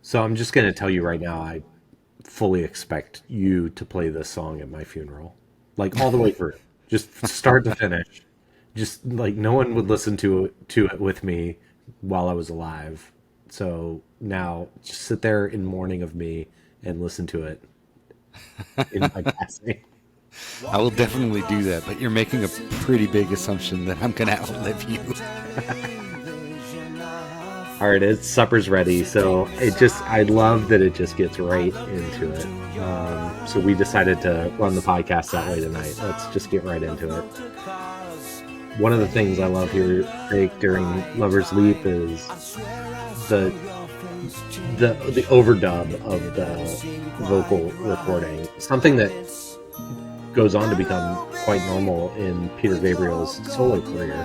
So I'm just going to tell you right now, I fully expect you to play this song at my funeral. Like all the way through. Just start to finish. Just like no one would listen to it with me while I was alive. So now just sit there in mourning of me and listen to it in my passing. I will definitely do that, but you're making a pretty big assumption that I'm going to outlive you. All right, it's supper's ready, so I love that it just gets right into it. So we decided to run the podcast that way tonight. Let's just get right into it. One of the things I love here, Drake, during Lover's Leap is the overdub of the vocal recording. Something that goes on to become quite normal in Peter Gabriel's solo career.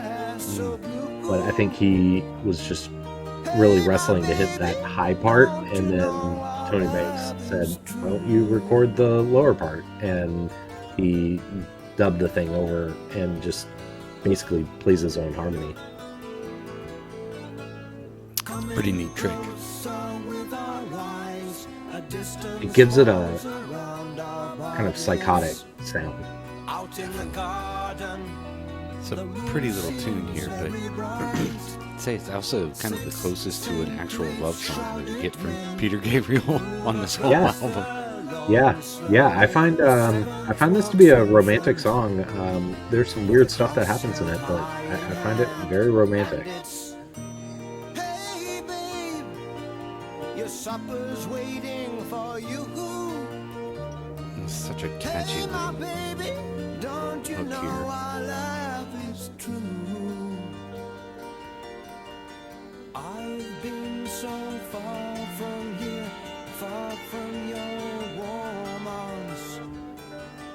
But I think he was just really wrestling to hit that high part, and then Tony Banks said, well, you record the lower part, and he dubbed the thing over and just basically plays his own harmony. Pretty neat trick. It gives it a kind of psychotic sound. It's a pretty little tune here, but I'd say it's also kind of the closest to an actual love song that we get from Peter Gabriel on this whole album. Yeah. I find this to be a romantic song. There's some weird stuff that happens in it, but I find it very romantic. Hey, babe, your supper's waiting for you. It's such a catchy little Baby, don't you hook know here. our love is true? I've been so far from here, far from your warm arms.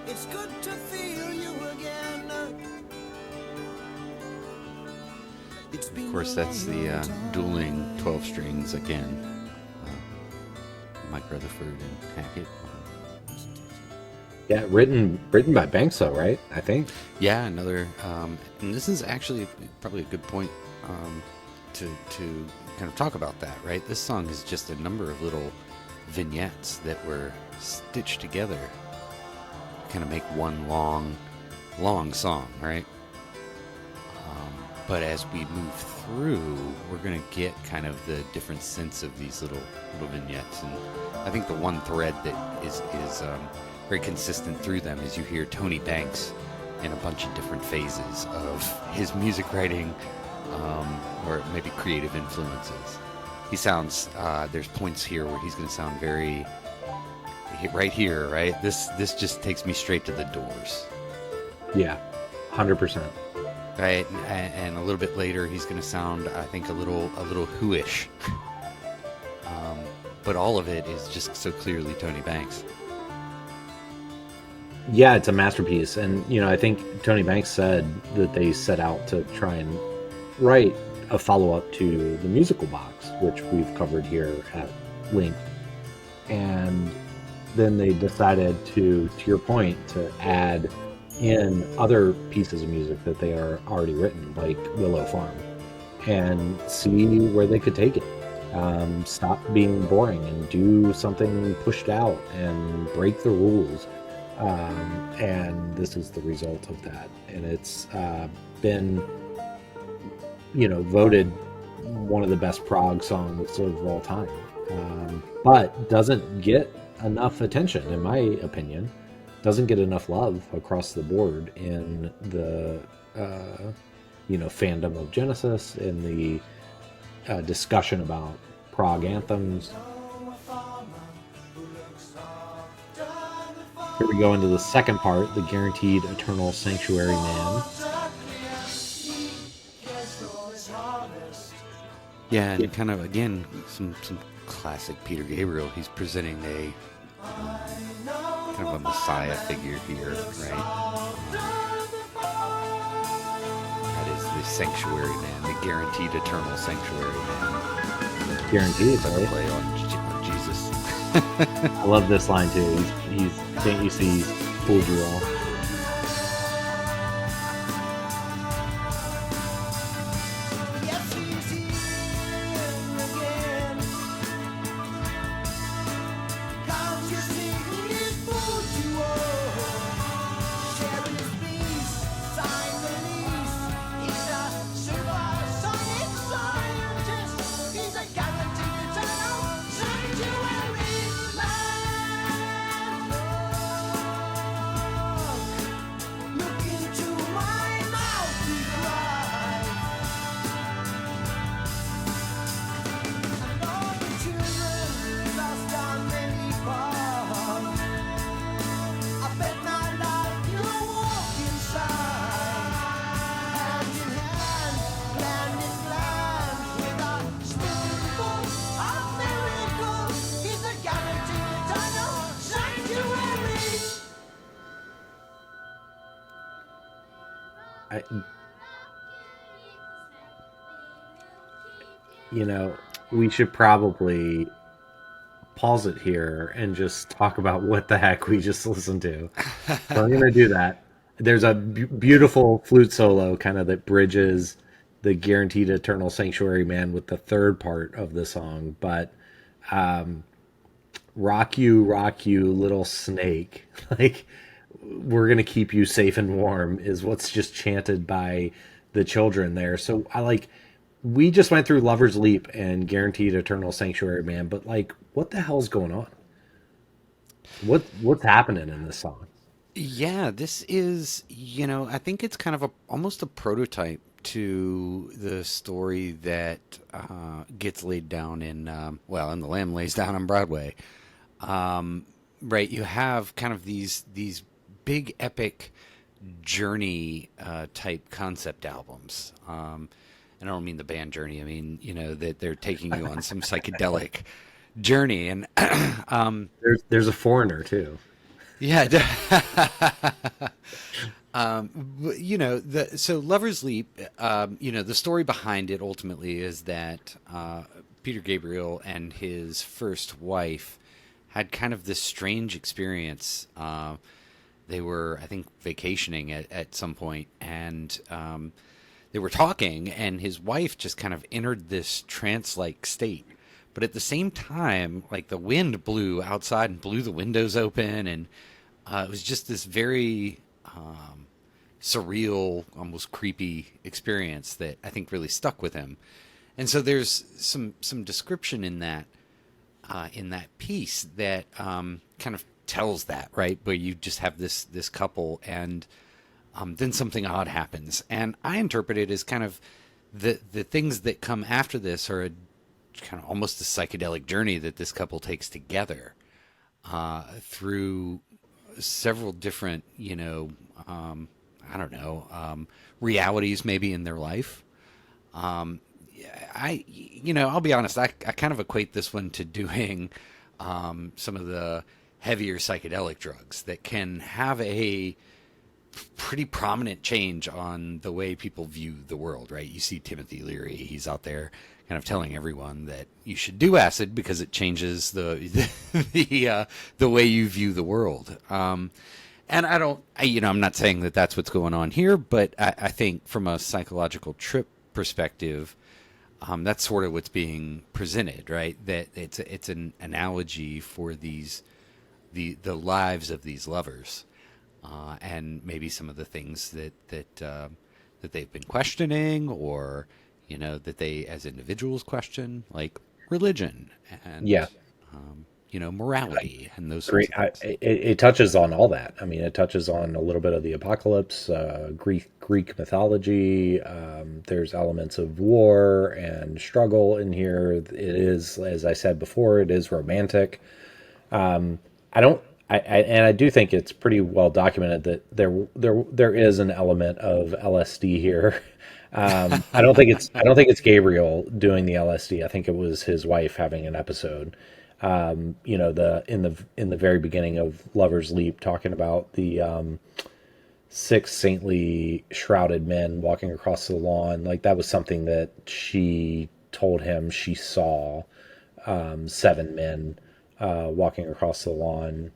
It's good to feel you again. Of course, that's the dueling 12 strings again. Mike Rutherford and Hackett. Yeah, written by Banks, though, right? I think. Yeah, another, and this is actually probably a good point to kind of talk about that, right? This song is just a number of little vignettes that were stitched together to kind of make one long song, right? But as we move through, we're going to get kind of the different sense of these little vignettes, and I think the one thread that is very consistent through them is you hear Tony Banks in a bunch of different phases of his music writing, or maybe creative influences. He sounds, there's points here where he's going to sound very, right here, right? This just takes me straight to the Doors. Yeah, 100%. Right, and a little bit later he's going to sound, I think, a little Who-ish. But all of it is just so clearly Tony Banks. Yeah, it's a masterpiece. And, I think Tony Banks said that they set out to try and write a follow-up to the musical box, which we've covered here at length. And then they decided to your point, to add in other pieces of music that they are already written, like Willow Farm, and see where they could take it. Stop being boring and do something pushed out and break the rules. And this is the result of that. And it's been, voted one of the best prog songs of all time. But doesn't get enough attention, in my opinion. Doesn't get enough love across the board in the, fandom of Genesis, in the discussion about prog anthems. Here we go into the second part, the guaranteed eternal sanctuary man. Yeah, and kind of, again, some classic Peter Gabriel. He's presenting a kind of a messiah figure here, right? That is the sanctuary man, the guaranteed eternal sanctuary man. Guaranteed, Like a right? play on Jesus. I love this line too. He's can't you see he's fooled you all? Yes, he's here again. you know, we should probably pause it here and just talk about what the heck we just listened to. So I'm going to do that. There's a beautiful flute solo kind of that bridges the guaranteed eternal sanctuary man with the third part of the song. But rock you, little snake, like we're going to keep you safe and warm is what's just chanted by the children there. So I like, we just went through Lover's Leap and Guaranteed Eternal Sanctuary Man, but like, what the hell's going on? What's happening in this song? Yeah, this is, I think it's kind of almost a prototype to the story that gets laid down in, in The Lamb Lays Down on Broadway. Right, you have kind of these big epic journey type concept albums. And I don't mean the band Journey. I mean, that they're taking you on some psychedelic journey. And There's a foreigner too. yeah, so Lover's Leap, the story behind it ultimately is that Peter Gabriel and his first wife had kind of this strange experience. They were, I think, vacationing at some point, and they were talking, and his wife just kind of entered this trance-like state. But at the same time, like the wind blew outside and blew the windows open, and it was just this very surreal, almost creepy experience that I think really stuck with him. And so there's some description in that piece that kind of tells that, right? Where you just have this couple, and then something odd happens, and I interpret it as kind of the things that come after this are a kind of almost a psychedelic journey that this couple takes together through several different, realities maybe in their life. I'll be honest, I kind of equate this one to doing some of the heavier psychedelic drugs that can have a pretty prominent change on the way people view the world, right? You see Timothy Leary, he's out there kind of telling everyone that you should do acid because it changes the way you view the world. And I'm not saying that that's what's going on here, but I think from a psychological trip perspective, that's sort of what's being presented, right? That it's an analogy for the lives of these lovers, and maybe some of the things that they've been questioning, or that they as individuals question, like religion and Yeah, morality and those great. sorts of things. It touches on all that. I mean, it touches on a little bit of the apocalypse, Greek mythology. There's elements of war and struggle in here. It is, as I said before, it is romantic. I don't. I do think it's pretty well documented that there is an element of LSD here. I don't think it's Gabriel doing the LSD. I think it was his wife having an episode. In the very beginning of Lover's Leap, talking about the six saintly shrouded men walking across the lawn. Like that was something that she told him she saw, seven men walking across the lawn.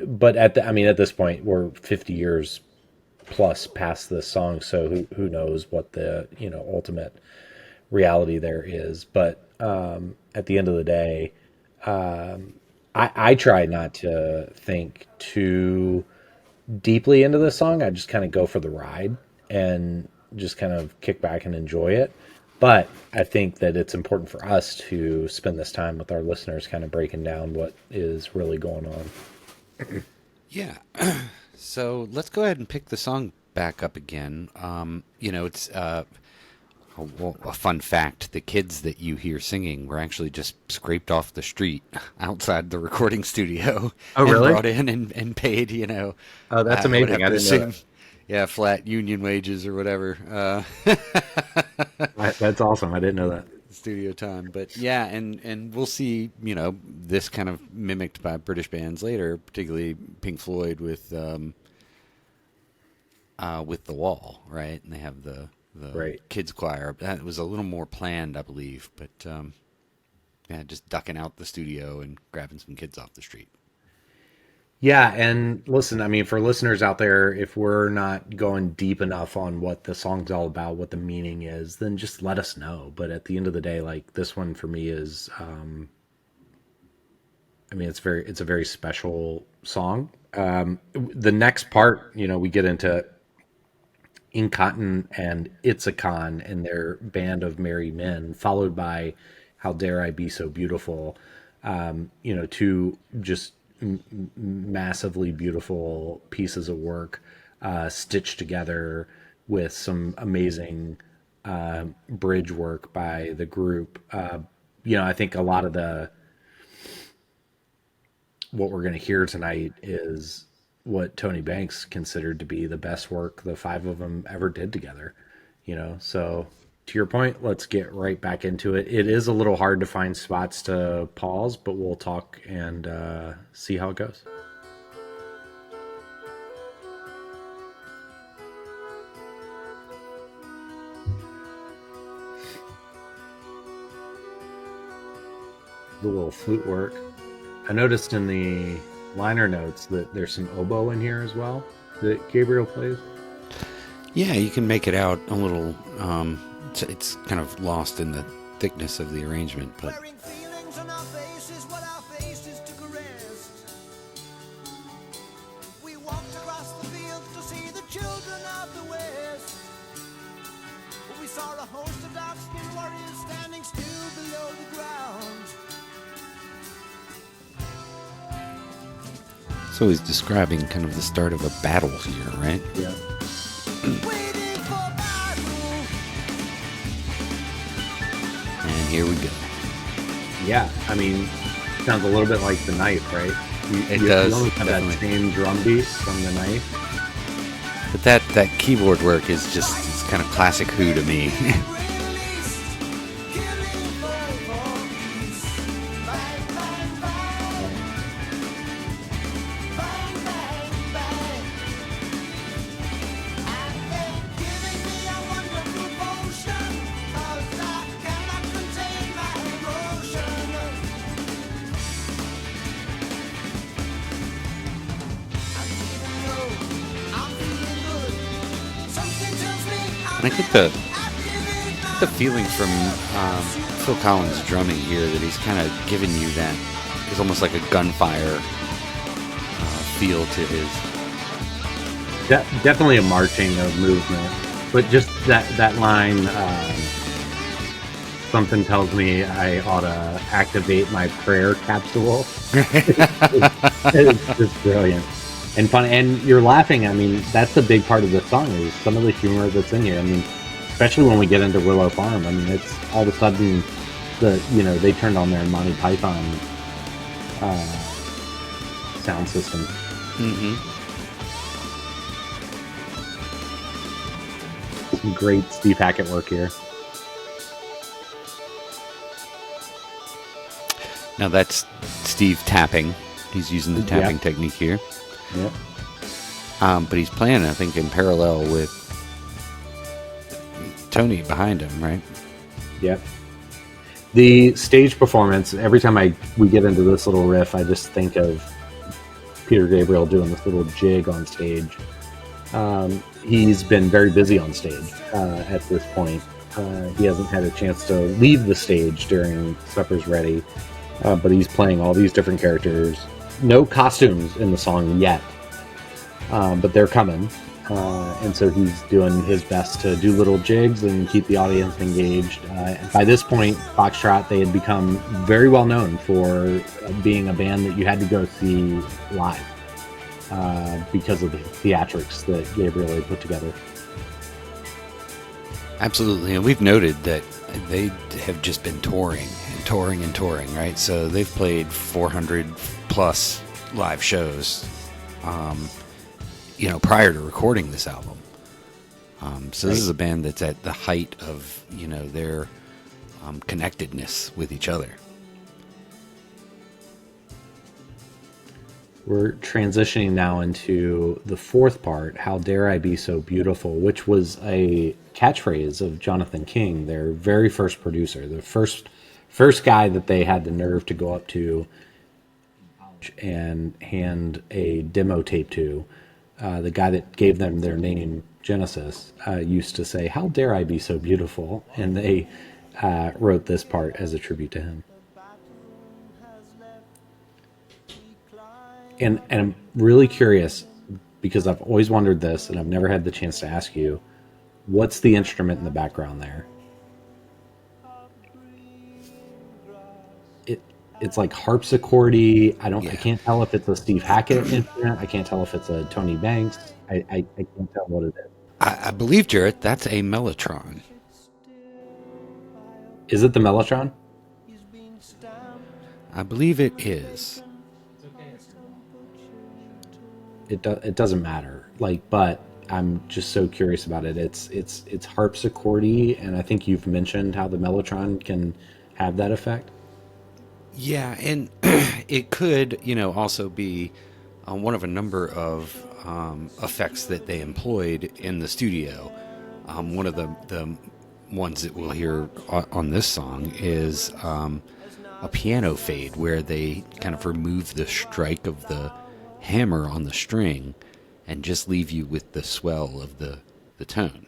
But at this point, we're 50 years plus past this song, so who knows what the ultimate reality there is. But at the end of the day, I try not to think too deeply into this song. I just kind of go for the ride and just kind of kick back and enjoy it. But I think that it's important for us to spend this time with our listeners, kind of breaking down what is really going on. Yeah. So let's go ahead and pick the song back up again. It's a fun fact. The kids that you hear singing were actually just scraped off the street outside the recording studio. Oh, really? And brought in and paid, Oh, that's amazing. I didn't know that. Yeah, flat union wages or whatever. That's awesome. I didn't know that. Studio time. But yeah, and we'll see, this kind of mimicked by British bands later, particularly Pink Floyd with The Wall, right? And they have the Right. kids choir. That was a little more planned, I believe, but yeah, just ducking out the studio and grabbing some kids off the street. Yeah, and listen, I mean, for listeners out there, if we're not going deep enough on what the song's all about, what the meaning is, then just let us know. But at the end of the day, like this one for me is, I mean, it's a very special song. The next part, we get into Incontin and Itzicon and their band of merry men, followed by How Dare I Be So Beautiful. Two just massively beautiful pieces of work stitched together with some amazing bridge work by the group. I think a lot of the what we're going to hear tonight is what Tony Banks considered to be the best work the five of them ever did together. So to your point, let's get right back into it. It is a little hard to find spots to pause, but we'll talk and see how it goes. The little flute work. I noticed in the liner notes that there's some oboe in here as well that Gabriel plays. Yeah, you can make it out a little. It's kind of lost in the thickness of the arrangement, but Wearing feelings on our faces, what our faces took a rest. We walked across the fields to see the children of the West. We saw a host of dark-skinned warriors standing still below the ground. so he's describing kind of the start of a battle here, right? Yeah. Waiting for battle. And here we go. Yeah, I mean, sounds a little bit like The Knife, right? It does, You almost have that definitely. same drum beat from The Knife. But that keyboard work is just it's kind of classic Who to me. Released. Killing for peace. Bang, bang, bang. Bang, bang, bang. And they're giving me a wonderful potion, 'cause I cannot contain my emotion. I'm feeling low, I'm feeling good. Something tells me I'm And I get the feeling from Phil Collins' drumming here that he's kind of giving you that. It's almost like a gunfire feel to his. Definitely a marching of movement, but just that line. Something tells me I ought to activate my prayer capsule. It's just brilliant and fun, and you're laughing. I mean, that's a big part of the song is some of the humor that's in here. I mean, especially when we get into Willow Farm. I mean, it's all of a sudden they turned on their Monty Python sound system. Mm-hmm. Some great Steve Hackett work here. Now that's Steve tapping. He's using the tapping Yeah. technique here. Yep. But he's playing, I think, in parallel with Tony behind him, right? Yep. The stage performance, every time we get into this little riff, I just think of Peter Gabriel doing this little jig on stage. He's been very busy on stage at this point. He hasn't had a chance to leave the stage during Supper's Ready, but he's playing all these different characters. No costumes in the song yet, but they're coming. And so he's doing his best to do little jigs and keep the audience engaged. By this point, Foxtrot, they had become very well known for being a band that you had to go see live because of the theatrics that Gabriel had put together. Absolutely. And we've noted that they have just been touring and touring and touring, right? So they've played 400 plus live shows, prior to recording this album. So this is a band that's at the height of, their connectedness with each other. We're transitioning now into the fourth part, How Dare I Be So Beautiful, which was a catchphrase of Jonathan King, their very first producer, the first guy that they had the nerve to go up to and hand a demo tape to. The guy that gave them their name, Genesis, used to say, "How dare I be so beautiful?" And they wrote this part as a tribute to him. And I'm really curious because I've always wondered this, and I've never had the chance to ask you, what's the instrument in the background there? It's like harpsichordy. I Yeah. can't tell if it's a Steve Hackett instrument. I can't tell if it's a Tony Banks. I can't tell what it is. I believe, Jarrett, that's a mellotron. Is it the Mellotron? I believe it is. It doesn't matter. Like, but I'm just so curious about it. It's harpsichordy, and I think you've mentioned how the Mellotron can have that effect. Yeah, and it could, also be one of a number of effects that they employed in the studio. One of the ones that we'll hear on this song is a piano fade where they kind of remove the strike of the hammer on the string and just leave you with the swell of the tone.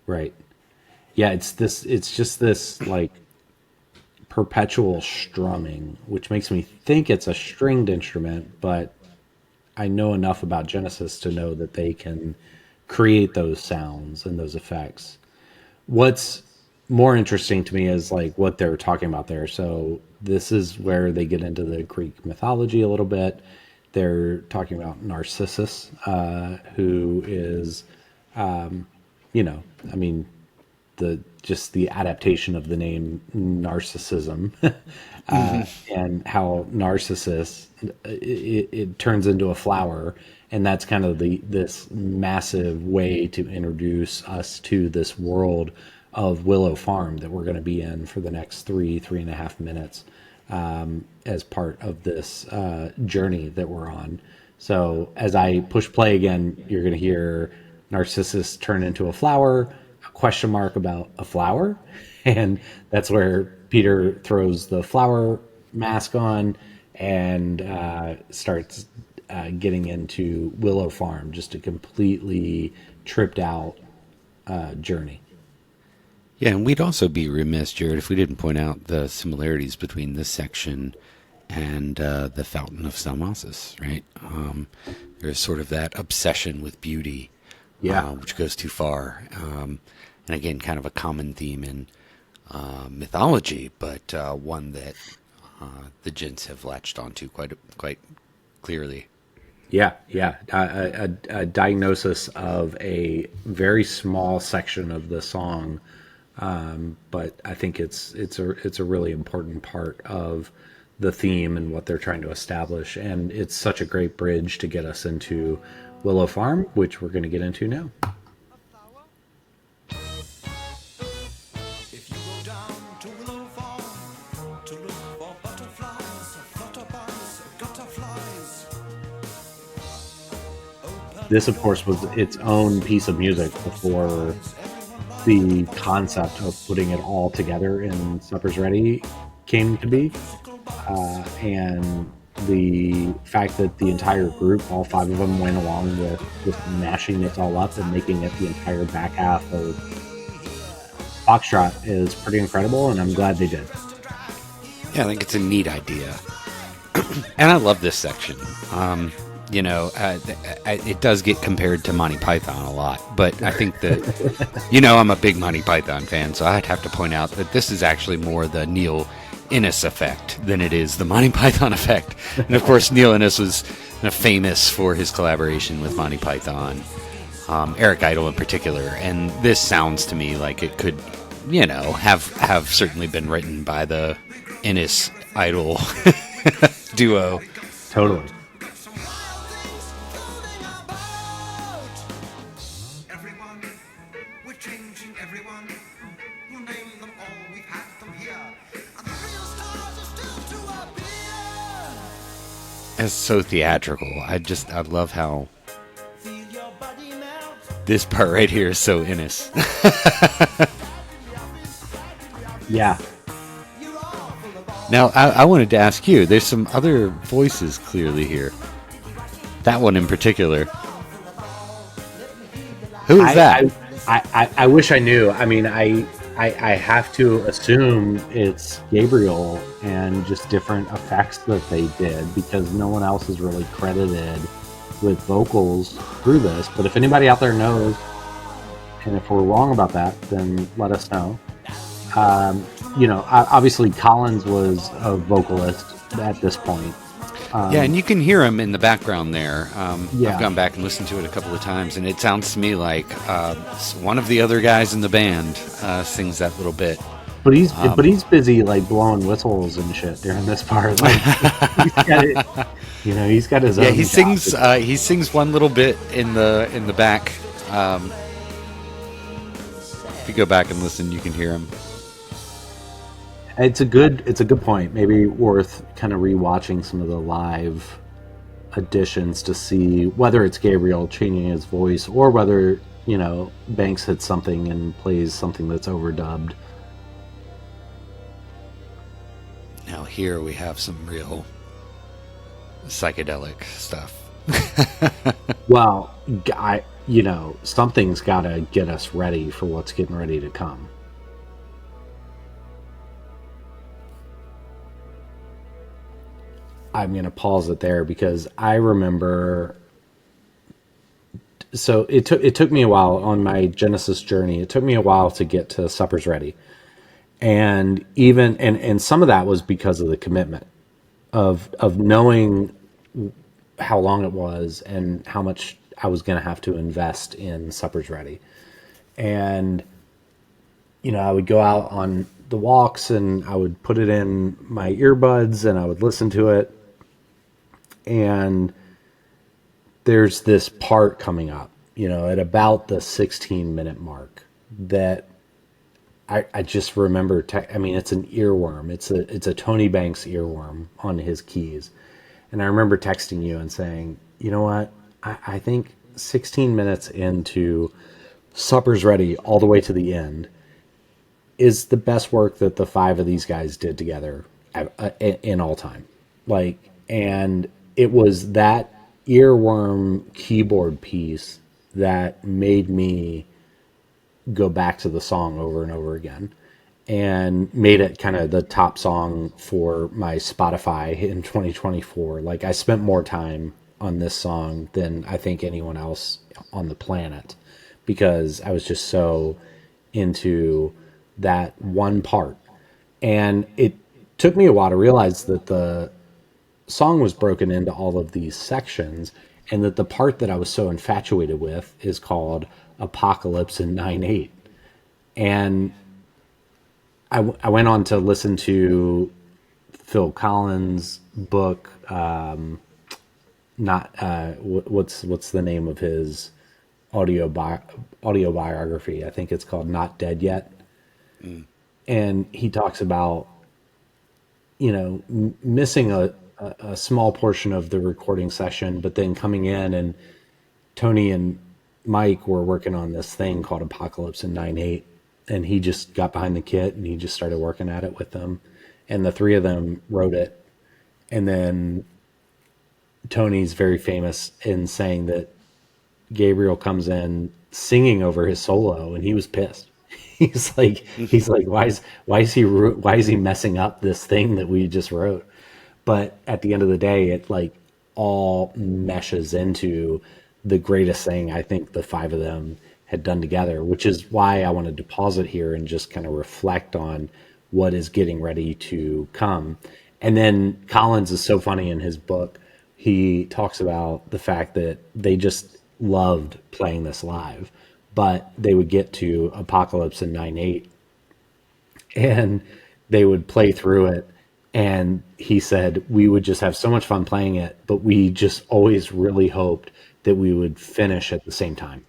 Right. Yeah, it's just this like perpetual strumming, which makes me think it's a stringed instrument, but I know enough about Genesis to know that they can create those sounds and those effects. What's more interesting to me is like what they're talking about there. So this is where they get into the Greek mythology a little bit. They're talking about Narcissus, who is, I mean, the just the adaptation of the name narcissism, and how Narcissus it turns into a flower, and that's kind of this massive way to introduce us to this world of Willow Farm that we're going to be in for the next 3.5 minutes, as part of this journey that we're on. So as I push play again, you're going to hear Narcissus turn into a flower, a question mark about a flower, and that's where Peter throws the flower mask on and starts getting into Willow Farm, just a completely tripped out journey. Yeah, and we'd also be remiss, Jared, if we didn't point out the similarities between this section and the Fountain of Salmacis, right? There's sort of that obsession with beauty, Yeah. which goes too far. And again, kind of a common theme in mythology, but one that the gents have latched onto quite clearly. Yeah, yeah. A diagnosis of a very small section of the song, but I think it's a really important part of the theme and what they're trying to establish, and it's such a great bridge to get us into Willow Farm, which we're going to get into now. If you go down to Willow Farm to look for butterflies, flutterbugs, gutterflies. This, of course, was its own piece of music before the concept of putting it all together in Supper's Ready came to be. And the fact that the entire group, all five of them, went along with just mashing this all up and making it the entire back half of Foxtrot is pretty incredible, and I'm glad they did. Yeah, I think it's a neat idea. And I love this section. It does get compared to Monty Python a lot, but I think that, I'm a big Monty Python fan, so I'd have to point out that this is actually more the Neil Innes effect than it is the Monty Python effect. And of course, Neil Innes was famous for his collaboration with Monty Python, Eric Idle in particular, and this sounds to me like it could, have certainly been written by the Innes Idle duo. Totally. Everyone, we're changing everyone. You name them all, we've had them here. And the real stars are still to appear. It's so theatrical. I love how this part right here is so Innes. Yeah. Now, I wanted to ask you, there's some other voices clearly here. That one in particular. Who is that? I wish I knew. I mean, I have to assume it's Gabriel and just different effects that they did, because no one else is really credited with vocals through this. But if anybody out there knows, and if we're wrong about that, then let us know. Obviously Collins was a vocalist at this point. Yeah, and you can hear him in the background there. Yeah. I've gone back and listened to it a couple of times, and it sounds to me like one of the other guys in the band sings that little bit. But he's busy like blowing whistles and shit during this part. Like, he's got it, he's got his own. Yeah, he sings one little bit in the back. If you go back and listen, you can hear him. It's a good point. Maybe worth kind of rewatching some of the live editions to see whether it's Gabriel changing his voice or whether, Banks hits something and plays something that's overdubbed. Now here we have some real psychedelic stuff. Well, something's got to get us ready for what's getting ready to come. I'm going to pause it there because I remember. So it took me a while on my Genesis journey. It took me a while to get to Supper's Ready, and and some of that was because of the commitment of knowing how long it was and how much I was going to have to invest in Supper's Ready, and I would go out on the walks and I would put it in my earbuds and I would listen to it. And there's this part coming up, at about the 16-minute mark that I just remember. It's an earworm. It's a Tony Banks earworm on his keys. And I remember texting you and saying, you know what? I think 16 minutes into Supper's Ready all the way to the end is the best work that the five of these guys did together in all time. And it was that earworm keyboard piece that made me go back to the song over and over again and made it kind of the top song for my Spotify in 2024. Like, I spent more time on this song than I think anyone else on the planet because I was just so into that one part. And it took me a while to realize that the song was broken into all of these sections and that the part that I was so infatuated with is called Apocalypse in 9/8. And I went on to listen to Phil Collins' book, what's the name of his audio biography? I think it's called Not Dead Yet. And he talks about, missing a small portion of the recording session, but then coming in, and Tony and Mike were working on this thing called Apocalypse in 9/8, and he just got behind the kit and he just started working at it with them, and the three of them wrote it. And then Tony's very famous in saying that Gabriel comes in singing over his solo, and he was pissed. He's like, why is he messing up this thing that we just wrote? But at the end of the day, it all meshes into the greatest thing I think the five of them had done together, which is why I wanted to pause it here and just kind of reflect on what is getting ready to come. And then Collins is so funny in his book. He talks about the fact that they just loved playing this live, but they would get to Apocalypse in 9/8 and they would play through it. And he said, we would just have so much fun playing it, but we just always really hoped that we would finish at the same time.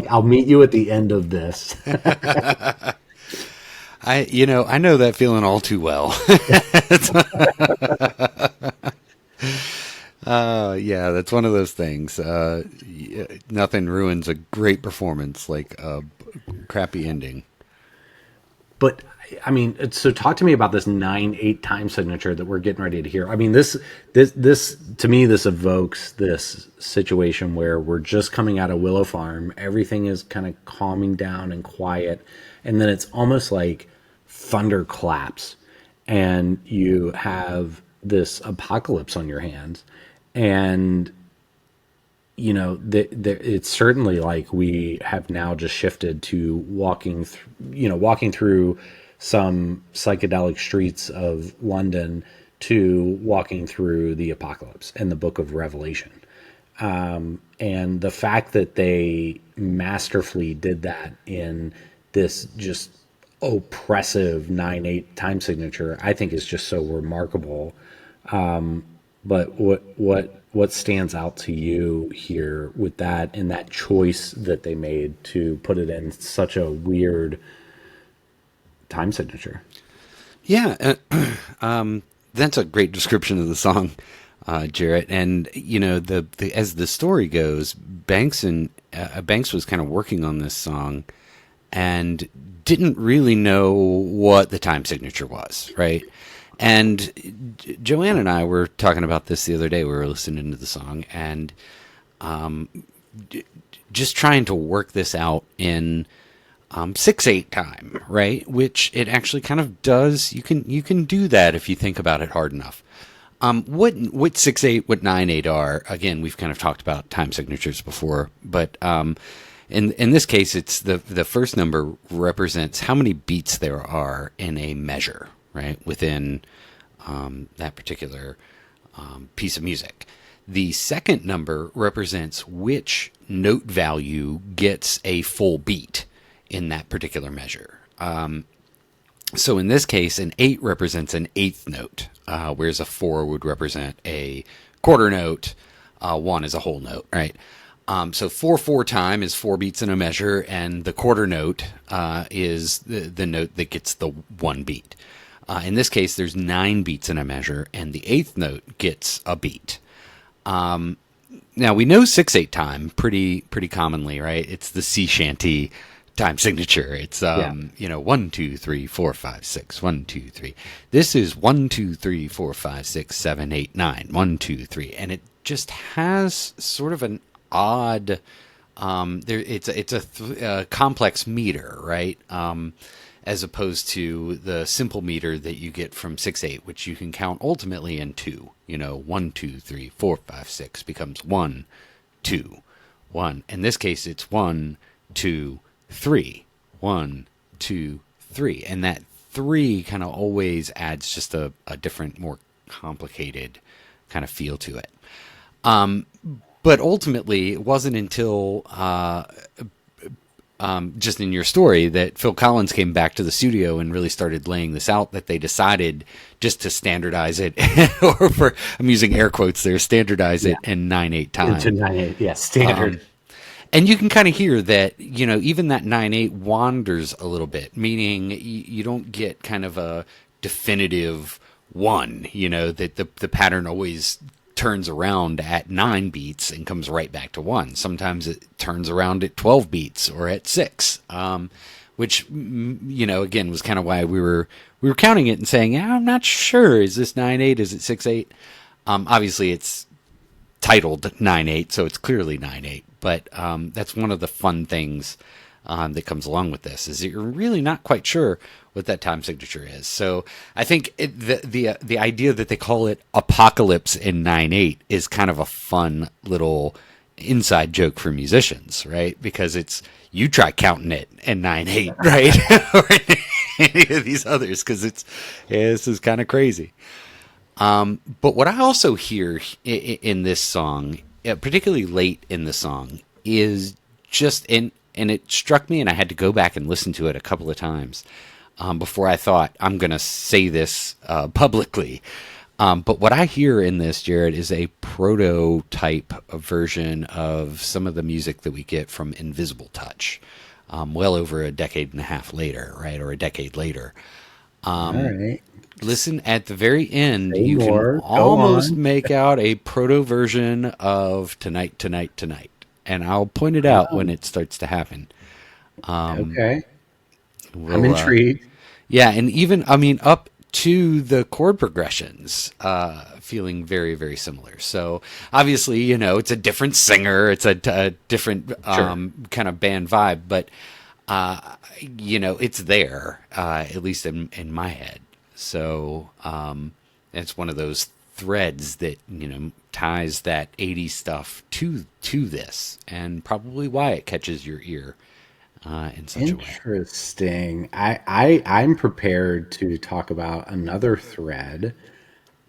I'll meet you at the end of this. I know that feeling all too well. Yeah, that's one of those things. Nothing ruins a great performance like a crappy ending. But I mean, so talk to me about this 9/8 time signature that we're getting ready to hear. I mean, this to me, this evokes this situation where we're just coming out of Willow Farm. Everything is kind of calming down and quiet, and then it's almost like thunder claps, and you have this apocalypse on your hands, and it's certainly like we have now just shifted to walking through some psychedelic streets of London to walking through the apocalypse and the book of Revelation. And the fact that they masterfully did that in this just oppressive 9/8 time signature, I think is just so remarkable. But what stands out to you here with that and that choice that they made to put it in such a weird time signature? Yeah, that's a great description of the song, Jarrett. And the as the story goes, Banks was kind of working on this song and didn't really know what the time signature was, right? And Joanne and I were talking about this the other day. We were listening to the song and just trying to work this out in 6/8 time, right? Which it actually kind of does. You can do that if you think about it hard enough. What 6/8, what 9/8 are? Again, we've kind of talked about time signatures before, but in this case, it's the first number represents how many beats there are in a measure, right, within that particular piece of music. The second number represents which note value gets a full beat in that particular measure. So in this case, an 8 represents an eighth note, whereas a 4 would represent a quarter note, 1 is a whole note, right? So 4/4 time is 4 beats in a measure, and the quarter note is the note that gets the 1 beat. In this case, there's 9 beats in a measure, and the eighth note gets a beat. Now, we know 6/8 time pretty commonly, right? It's the sea shanty time signature. It's 1 2 3 4 5 6 1 2 3. This is 1 2 3 4 5 6 7 8 9 1 2 3, and it just has sort of an odd. It's a complex meter, right? As opposed to the simple meter that you get from 6/8, which you can count ultimately in 2. 1 2 3 4 5 6 becomes 1 2 1. In this case, it's 1 2 3 1 2 3, and that 3 kind of always adds just a different, more complicated kind of feel to it. But ultimately, it wasn't until just in your story that Phil Collins came back to the studio and really started laying this out that they decided just to standardize it, or I'm using air quotes there, standardize it in 9/8 time. Into 9/8, yeah, standard. And you can kind of hear that, even that 9/8 wanders a little bit, meaning you don't get kind of a definitive 1, that the pattern always turns around at 9 beats and comes right back to 1. Sometimes it turns around at 12 beats or at 6, which, again, was kind of why we were counting it and saying, I'm not sure. Is this 9/8? Is it 6/8? Obviously, it's titled 9/8, so it's clearly 9/8. But that's one of the fun things that comes along with this, is that you're really not quite sure what that time signature is. So I think the idea that they call it apocalypse in 9/8 is kind of a fun little inside joke for musicians, right? Because it's, you try counting it in 9/8, right? Or any of these others, because this is kind of crazy. But what I also hear in this song, particularly late in the song, is just and it struck me, and I had to go back and listen to it a couple of times before I thought, I'm going to say this publicly. But what I hear in this, Jared, is a prototype version of some of the music that we get from Invisible Touch. well over a decade and a half later, right, or a decade later. All right. Listen, at the very end, Say you more. can Go almost on. make out a proto version of Tonight, Tonight, Tonight. And I'll point it out when it starts to happen. Okay. I'm We'll, intrigued. yeah, and even, I mean, up to the chord progressions, feeling very, very similar. So obviously, you know, it's a different singer, it's a different kind of band vibe, but, you know, it's there, at least in my head. So it's one of those threads that, you know, ties that 80s stuff to this, and probably why it catches your ear in such a way. Interesting. I'm prepared to talk about another thread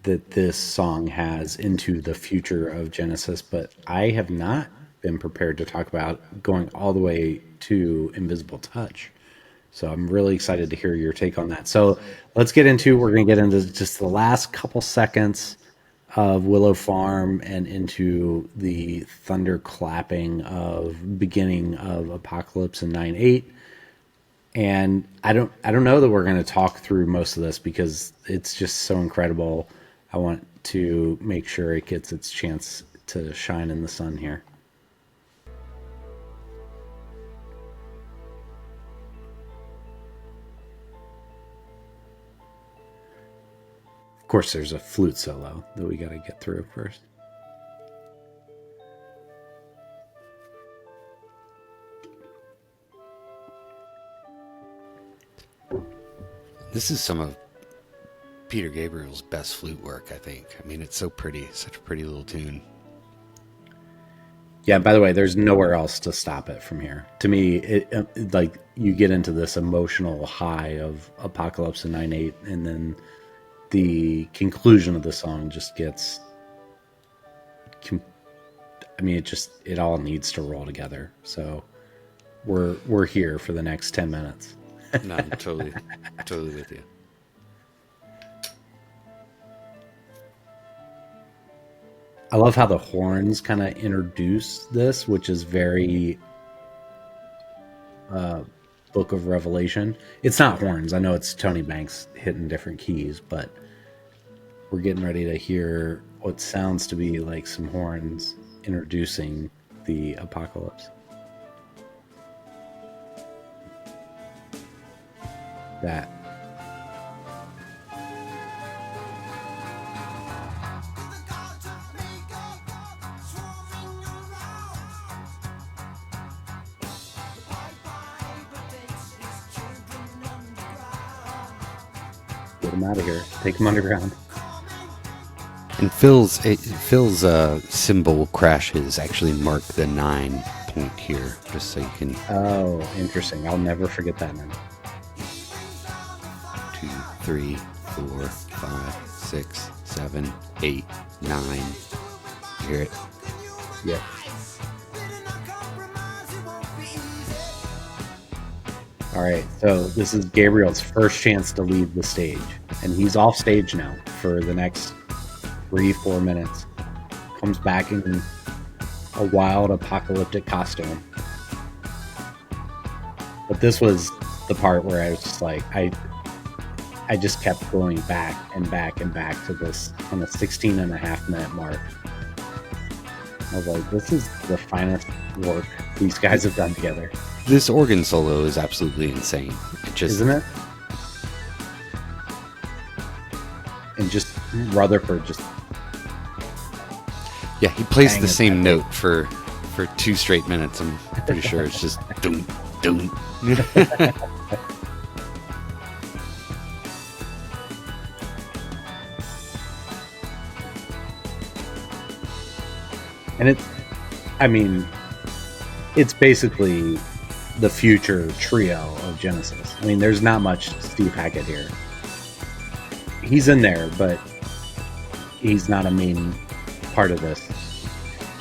that this song has into the future of Genesis, but I have not been prepared to talk about going all the way to Invisible Touch. So I'm really excited to hear your take on that. So we're going to get into just the last couple seconds of Willow Farm and into the thunder clapping of beginning of Apocalypse in 9/8. And I don't know that we're going to talk through most of this because it's just so incredible. I want to make sure it gets its chance to shine in the sun here. Of course, there's a flute solo that we got to get through first. This is some of Peter Gabriel's best flute work, I think. I mean, it's so pretty, such a pretty little tune. Yeah, by the way, there's nowhere else to stop it from here. To me, it like you get into this emotional high of Apocalypse in 9/8, and then the conclusion of the song just gets. I mean, it all needs to roll together. So we're here for the next 10 minutes. No, I'm totally with you. I love how the horns kind of introduce this, which is very Book of Revelation. It's not horns. I know it's Tony Banks hitting different keys, but we're getting ready to hear what sounds to be like some horns introducing the apocalypse. That. Get him out of here. Take him underground. And Phil's symbol crashes actually mark the 9 point here, just so you can. Oh, interesting. I'll never forget that now. 2, 3, 4, 5, 6, 7, 8, 9. You hear it? Yep. All right, so this is Gabriel's first chance to leave the stage, and he's off stage now for the next 3-4 minutes. Comes back in a wild apocalyptic costume. But this was the part where I was just like, I just kept going back and back and back to this kind of 16.5-minute mark. I was like, this is the finest work these guys have done together. This organ solo is absolutely insane. It just, isn't it? And just Rutherford just. Yeah, he plays Dang the it, same that note for 2 straight minutes. I'm pretty sure it's just doom, doom. And it's basically the future trio of Genesis. I mean, there's not much Steve Hackett here. He's in there, but he's not a main part of this.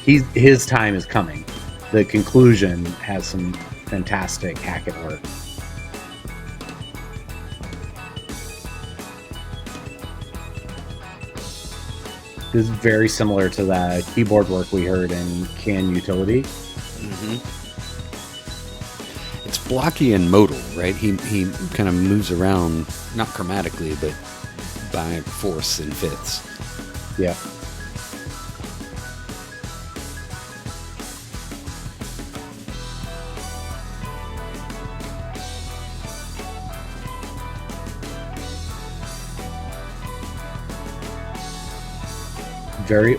His time is coming. The conclusion has some fantastic Hackett work. This is very similar to the keyboard work we heard in Can Utility. Mm-hmm. It's blocky and modal, right? He kind of moves around, not chromatically, but by force and fits. Yeah. Very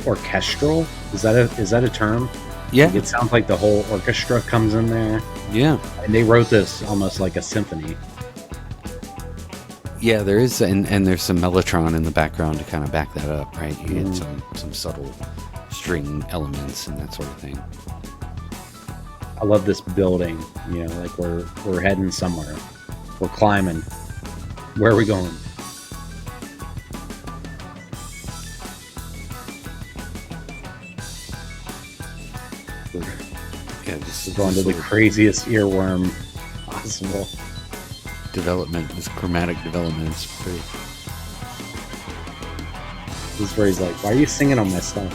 orchestral. Is that a term? Yeah. Like, it sounds like the whole orchestra comes in there. Yeah. And they wrote this almost like a symphony. Yeah, there is, and there's some mellotron in the background to kind of back that up, right? You get some subtle string elements and that sort of thing. I love this building. You know, like we're heading somewhere. We're climbing. Where are we going? Yeah, this We're going to the craziest earworm possible. development, this chromatic development is pretty. This is where he's like, "Why are you singing on my stuff?"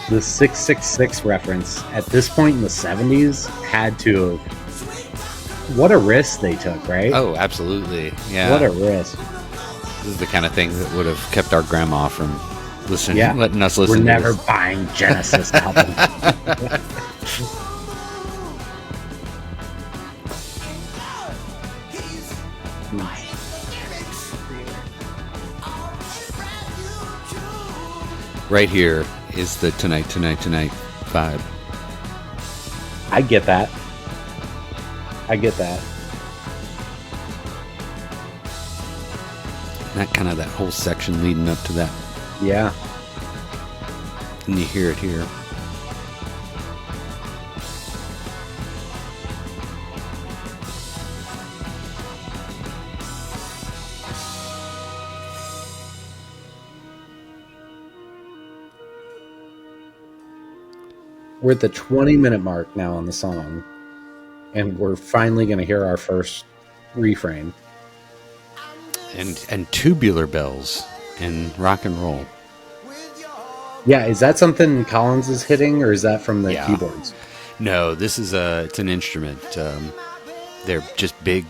The 666 reference at this point in the 70s had to have. What a risk they took, right? Oh, absolutely. Yeah. What a risk. This is the kind of thing that would have kept our grandma from listening, Yeah. letting us listen We're to never this. buying Genesis album. Right here is the tonight vibe. I get that. That whole section leading up to that. Yeah. And you hear it here. We're at the 20-minute mark now on the song, and we're finally going to hear our first refrain. And tubular bells in rock and roll. Yeah, is that something Collins is hitting, or is that from the Yeah. keyboards? No, this is it's an instrument. They're just big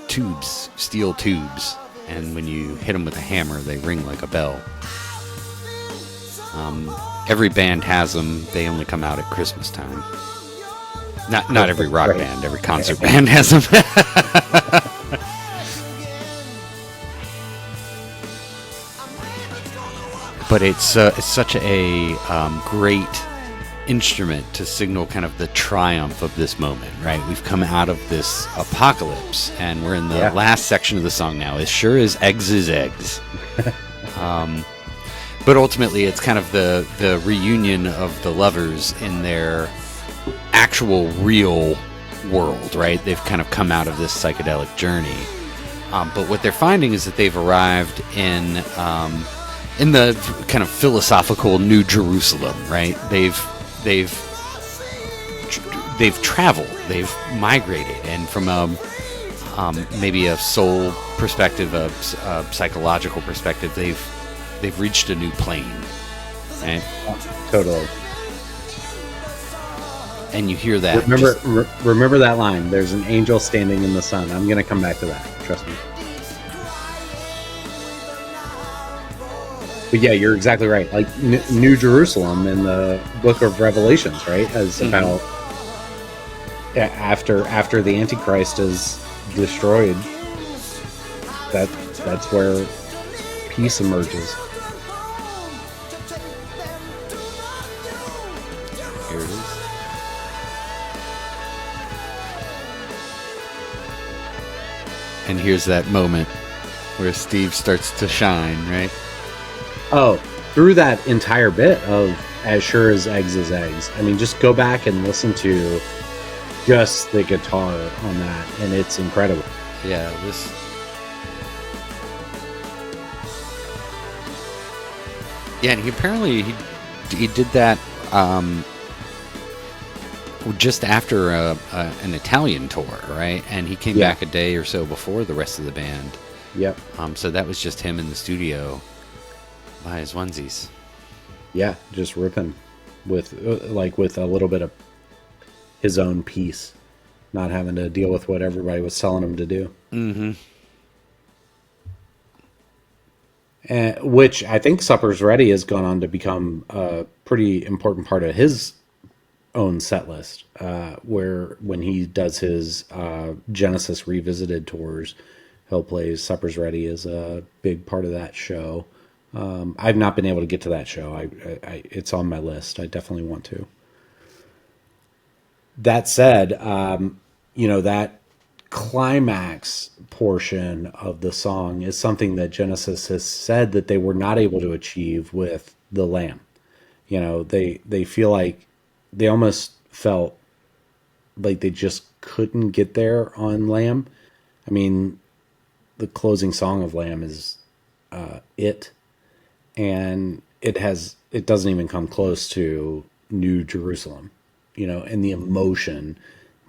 tubes, steel tubes, and when you hit them with a hammer, they ring like a bell. Every band has them. They only come out at Christmas time. Not every rock Right. band. Every concert band has them. But it's such a great instrument to signal kind of the triumph of this moment, right? We've come out of this apocalypse, and we're in the last section of the song now. As sure as eggs is eggs. But ultimately, it's kind of the reunion of the lovers in their actual real world, right? They've kind of come out of this psychedelic journey. But what they're finding is that they've arrived in the kind of philosophical New Jerusalem, right? They've traveled, they've migrated, and from maybe a soul perspective, a psychological perspective, they've reached a new plane, right? Totally. And you hear that. Remember that line. There's an angel standing in the sun. I'm going to come back to that. Trust me. But yeah, you're exactly right. Like New Jerusalem in the Book of Revelations, right? As about after the Antichrist is destroyed, that's where peace emerges. Here it is. And here's that moment where Steve starts to shine, right? Oh, through that entire bit of As Sure as Eggs is Eggs. I mean, just go back and listen to just the guitar on that, and it's incredible. Yeah, this. Yeah, and he apparently he did that just after an Italian tour, right? And he came back a day or so before the rest of the band. Yep. So that was just him in the studio. by his onesies. Yeah, just ripping with with a little bit of his own piece, not having to deal with what everybody was telling him to do. Mm-hmm. Which I think Supper's Ready has gone on to become a pretty important part of his own set list, where when he does his Genesis Revisited tours, he'll play Supper's Ready as a big part of that show. I've not been able to get to that show. It's on my list. I definitely want to. That said, that climax portion of the song is something that Genesis has said that they were not able to achieve with the Lamb. They feel like they almost felt like they just couldn't get there on Lamb. I mean, the closing song of Lamb is It, and it doesn't even come close to New Jerusalem, and the emotion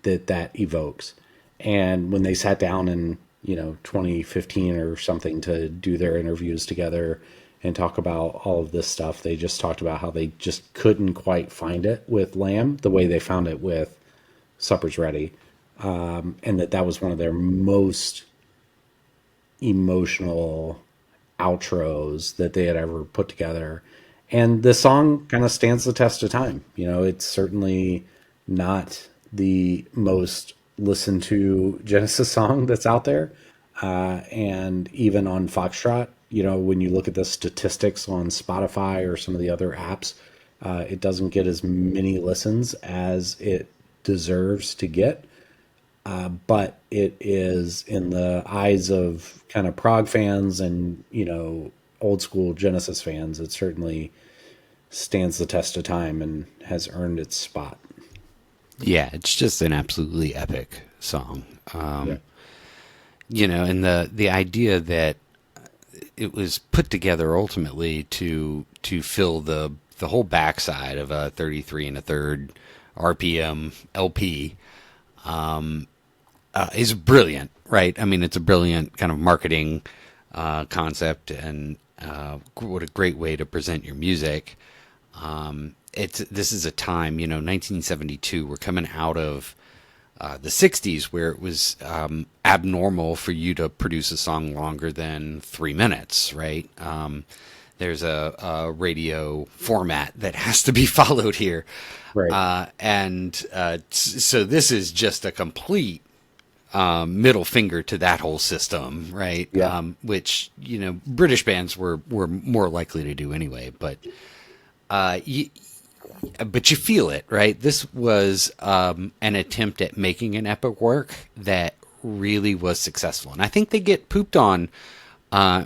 that evokes. And when they sat down in 2015 or something to do their interviews together and talk about all of this stuff, they just talked about how they just couldn't quite find it with Lamb the way they found it with Supper's Ready, and that was one of their most emotional outros that they had ever put together. And the song kind of stands the test of time. It's certainly not the most listened to Genesis song that's out there. And even on Foxtrot, when you look at the statistics on Spotify or some of the other apps, it doesn't get as many listens as it deserves to get. But it is, in the eyes of kind of Prog fans and, old school Genesis fans, it certainly stands the test of time and has earned its spot. Yeah, it's just an absolutely epic song. Yeah. And the idea that it was put together ultimately to fill the whole backside of a 33 and a third RPM LP is brilliant, right? I mean, it's a brilliant kind of marketing concept, and what a great way to present your music. This is a time, 1972. We're coming out of the 60s, where it was abnormal for you to produce a song longer than 3 minutes, right? There's a radio format that has to be followed here. Right. So this is just a complete middle finger to that whole system, right? Yeah. Which, British bands were more likely to do anyway, but you feel it, right? This was an attempt at making an epic work that really was successful. And I think they get pooped on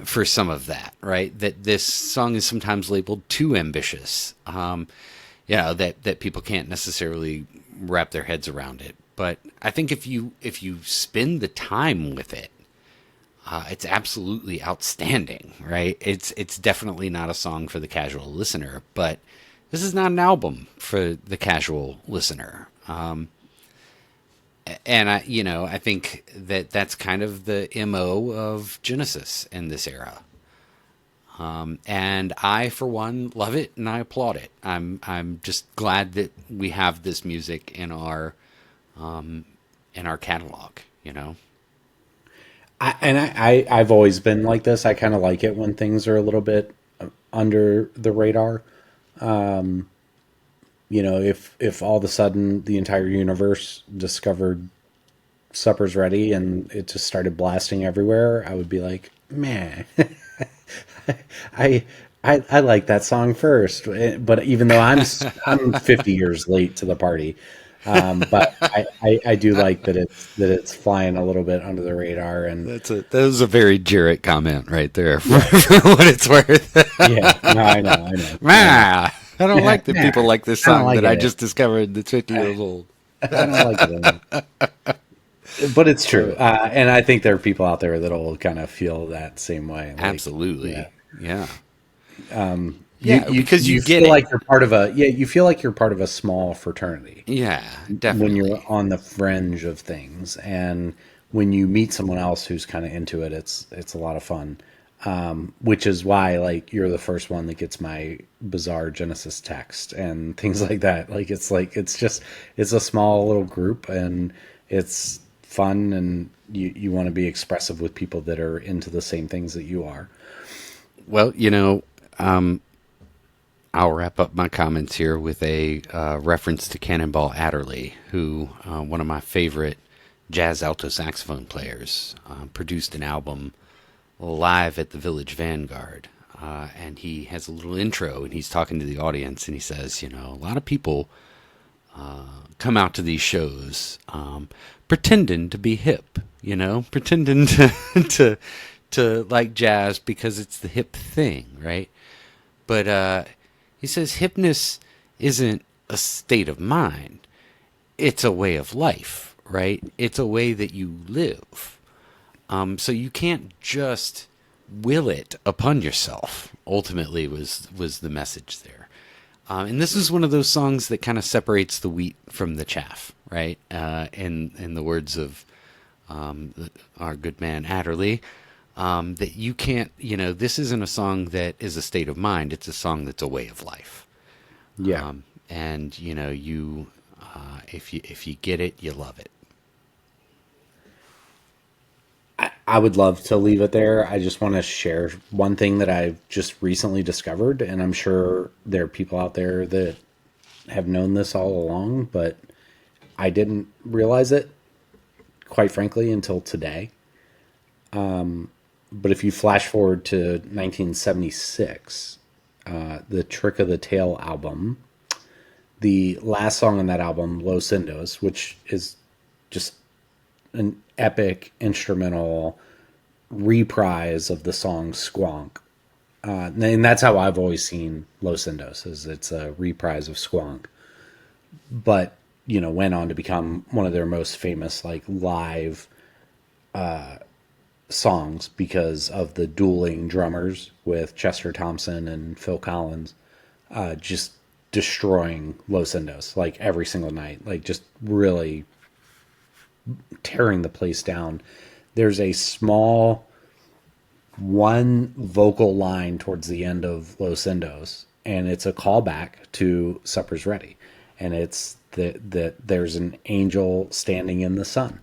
for some of that, right? That this song is sometimes labeled too ambitious, that people can't necessarily wrap their heads around it. But I think if you spend the time with it, it's absolutely outstanding, right? It's definitely not a song for the casual listener, but this is not an album for the casual listener. And I think that's kind of the MO of Genesis in this era. And I, for one, love it and I applaud it. I'm just glad that we have this music in our catalog, I've always been like this. I kind of like it when things are a little bit under the radar. If all of a sudden the entire universe discovered Supper's Ready and it just started blasting everywhere, I would be like, man, I like that song first. But even though I'm 50 years late to the party, but I do like that it's flying a little bit under the radar. And that was a very Jarrett comment right there, for what it's worth. Yeah, no, I know. I don't like that people like this song like that I it. just discovered that's 50 years old. I don't like it. But it's true. And I think there are people out there that'll kind of feel that same way. Like, Absolutely. Yeah. Because you get feel it. like you're part of you feel like you're part of a small fraternity. Yeah, definitely. When you're on the fringe of things, and when you meet someone else who's kind of into it, it's a lot of fun. which is why like you're the first one that gets my bizarre Genesis text and things like that. It's a small little group, and it's fun, and you want to be expressive with people that are into the same things that you are. Well, I'll wrap up my comments here with a reference to Cannonball Adderley, who, one of my favorite jazz alto saxophone players, produced an album live at the Village Vanguard. And he has a little intro, and he's talking to the audience, and he says, a lot of people come out to these shows pretending to be hip, pretending to like jazz because it's the hip thing, right? But he says hipness isn't a state of mind. It's a way of life, right? It's a way that you live. So you can't just will it upon yourself, ultimately was the message there. And this is one of those songs that kind of separates the wheat from the chaff, right? In the words of our good man Adderley, that you can't, this isn't a song that is a state of mind. It's a song that's a way of life. Yeah. And if you get it, you love it. I would love to leave it there. I just want to share one thing that I've just recently discovered, and I'm sure there are people out there that have known this all along, but I didn't realize it, quite frankly, until today. But if you flash forward to 1976, the Trick of the Tail album, the last song on that album, Los Indos, which is just an epic instrumental reprise of the song Squonk. And that's how I've always seen Los Indos, is it's a reprise of Squonk. But, went on to become one of their most famous, like, live songs because of the dueling drummers with Chester Thompson and Phil Collins, just destroying Los Indos, like, every single night. Like, just really tearing the place down. There's a small one vocal line towards the end of Los Indos, and it's a callback to Supper's Ready, and it's that there's an angel standing in the sun.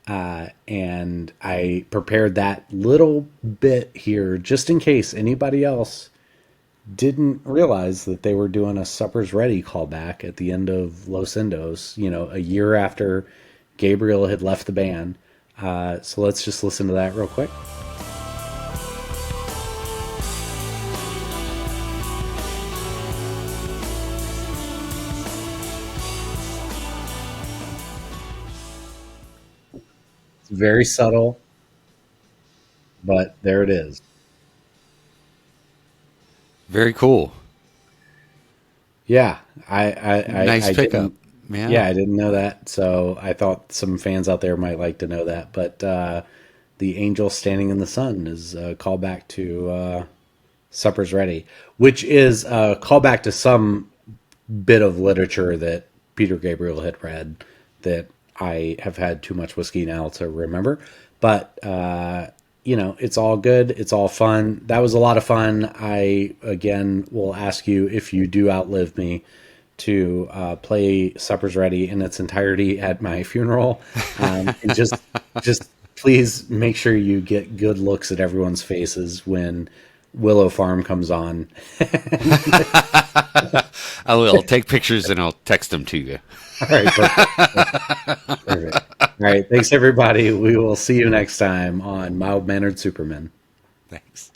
And I prepared that little bit here just in case anybody else didn't realize that they were doing a Supper's Ready callback at the end of Los Indos, a year after Gabriel had left the band. So let's just listen to that real quick. It's very subtle, but there it is. Very cool. Yeah, Nice I pickup. didn't. Yeah. Yeah, I didn't know that, so I thought some fans out there might like to know that. But the angel standing in the sun is a callback to Supper's Ready, which is a callback to some bit of literature that Peter Gabriel had read that I have had too much whiskey now to remember. But it's all good. It's all fun. That was a lot of fun. I again will ask you, if you do outlive me, to play Supper's Ready in its entirety at my funeral. And just please make sure you get good looks at everyone's faces when Willow Farm comes on. I will take pictures and I'll text them to you. All right, perfect. Perfect. All right, thanks everybody. We will see you next time on Mild Mannered Supermen. Thanks.